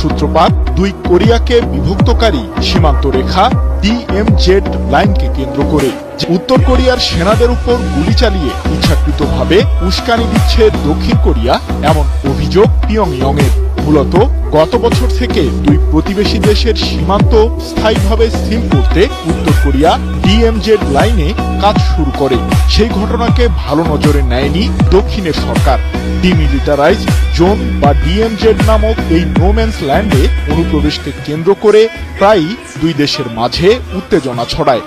সূত্রপাত দুই কোরিয়াকে বিভক্তকারী সীমান্ত রেখা DMZ লাইনকে কেন্দ্র করে। উত্তর কোরিয়ার সেনাদের উপর গুলি চালিয়ে ইচ্ছাকৃতভাবে উস্কানি দিচ্ছে দক্ষিণ কোরিয়া, এমন অভিযোগ পিয়ংইয়ং এর। মূলত গত বছর থেকে দুই প্রতিবেশী দেশের সীমান্ত স্থায়ীভাবে সিল করতে উত্তর কোরিয়া DMZ লাইনে কাজ শুরু করে। সেই ঘটনাকে ভালো নজরে নেয়নি দক্ষিণের সরকার। ডিমিলিটারাইজ জোন বা DMZ নামক এই নোম্যান্স ল্যান্ডে অনুপ্রবেশকে কেন্দ্র করে প্রায়ই দুই দেশের মাঝে উত্তেজনা ছড়ায়।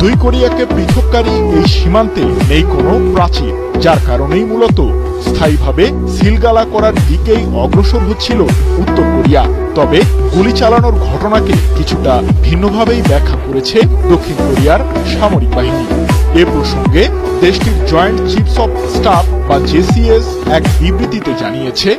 দুই কোরিয়াকে পৃথককারী এই সীমান্তে নেই কোনো প্রাচীর, যার কারণেই মূলত স্থায়ীভাবে সিলগালা করার দিকেই অগ্রসর হচ্ছিল উত্তর কোরিয়া। তবে গুলি চালানোর ঘটনাকে কিছুটা ভিন্নভাবেই ব্যাখ্যা করেছে দক্ষিণ কোরিয়ার সামরিক বাহিনী। এ প্রসঙ্গে দেশটির জয়েন্ট চিফস অব স্টাফ বা JCS এক বিবৃতিতে জানিয়েছে,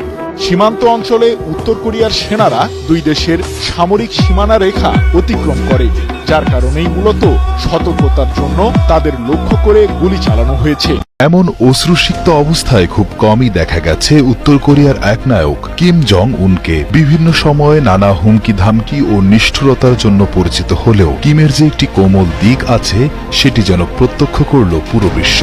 সীমান্ত অঞ্চলে উত্তর কোরিয়ার সেনারা দুই দেশের সামরিক সীমানা রেখা অতিক্রম করে, যার কারণেই মূলত সতর্কতার জন্য তাদের লক্ষ্য করে গুলি চালানো হয়েছে। এমন অশ্রুসিক্ত অবস্থায় খুব কমই দেখা গেছে উত্তর কোরিয়ার এক নায়ক কিম জং উনকে। বিভিন্ন সময়ে নানা হুমকি ধামকি ও নিষ্ঠুরতার জন্য পরিচিত হলেও কিমের যে একটি কোমল দিক আছে সেটি যেন প্রত্যক্ষ করল পুরো বিশ্ব।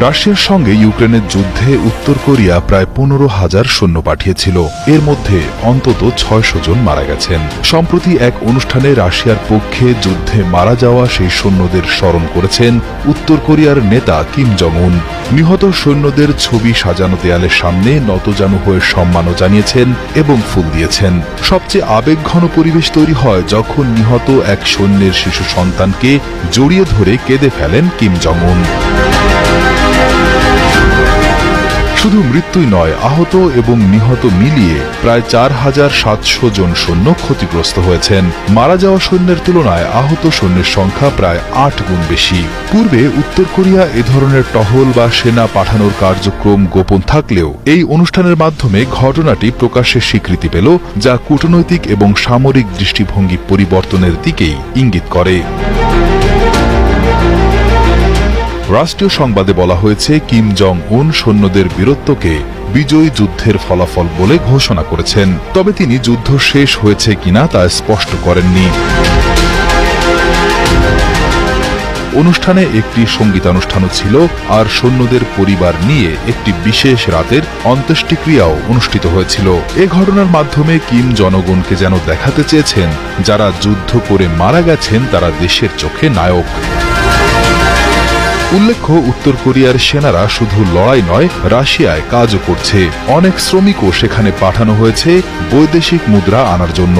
রাশিয়ার সঙ্গে ইউক্রেনের যুদ্ধে উত্তর কোরিয়া প্রায় 15,000 সৈন্য পাঠিয়েছিল। এর মধ্যে অন্তত 600 জন মারা গেছেন। সম্প্রতি এক অনুষ্ঠানে রাশিয়ার পক্ষে যুদ্ধে মারা যাওয়া সেই সৈন্যদের স্মরণ করেছেন উত্তর কোরিয়ার নেতা কিম জং উন। নিহত সৈন্যদের ছবি সাজানো দেয়ালের সামনে নতজানু হয়ে সম্মানও জানিয়েছেন এবং ফুল দিয়েছেন। সবচেয়ে আবেগঘন পরিবেশ তৈরি হয় যখন নিহত এক সৈন্যের শিশু সন্তানকে জড়িয়ে ধরে কেঁদে ফেলেন কিম জং উন। শুধু মৃত্যুই নয়, আহত এবং নিহত মিলিয়ে প্রায় 4,700 জন সৈন্য ক্ষতিগ্রস্ত হয়েছেন। মারা যাওয়া সৈন্যের তুলনায় আহত সৈন্যের সংখ্যা প্রায় 8 গুণ বেশি। পূর্বে উত্তর কোরিয়া এ ধরনের টহল বা সেনা পাঠানোর কার্যক্রম গোপন থাকলেও এই অনুষ্ঠানের মাধ্যমে ঘটনাটি প্রকাশ্যে স্বীকৃতি পেল, যা কূটনৈতিক এবং সামরিক দৃষ্টিভঙ্গি পরিবর্তনের দিকেই ইঙ্গিত করে। রাষ্ট্রীয় সংবাদে বলা হয়েছে, কিম জং উন সৈন্যদের বীরত্বকে বিজয়ী যুদ্ধের ফলাফল বলে ঘোষণা করেছেন। তবে তিনি যুদ্ধ শেষ হয়েছে কিনা তা স্পষ্ট করেননি। অনুষ্ঠানে একটি সঙ্গীতানুষ্ঠানও ছিল, আর সৈন্যদের পরিবার নিয়ে একটি বিশেষ রাতের অন্ত্যেষ্টিক্রিয়াও অনুষ্ঠিত হয়েছিল। এ ঘটনার মাধ্যমে কিম জনগণকে যেন দেখাতে চেয়েছেন, যারা যুদ্ধ করে মারা গেছেন তারা দেশের চোখে নায়ক। উল্লেখ্য, উত্তর কোরিয়ার সেনারা শুধু লড়াই নয়, রাশিয়ায় কাজও করছে। অনেক শ্রমিকও সেখানে পাঠানো হয়েছে বৈদেশিক মুদ্রা আনার জন্য।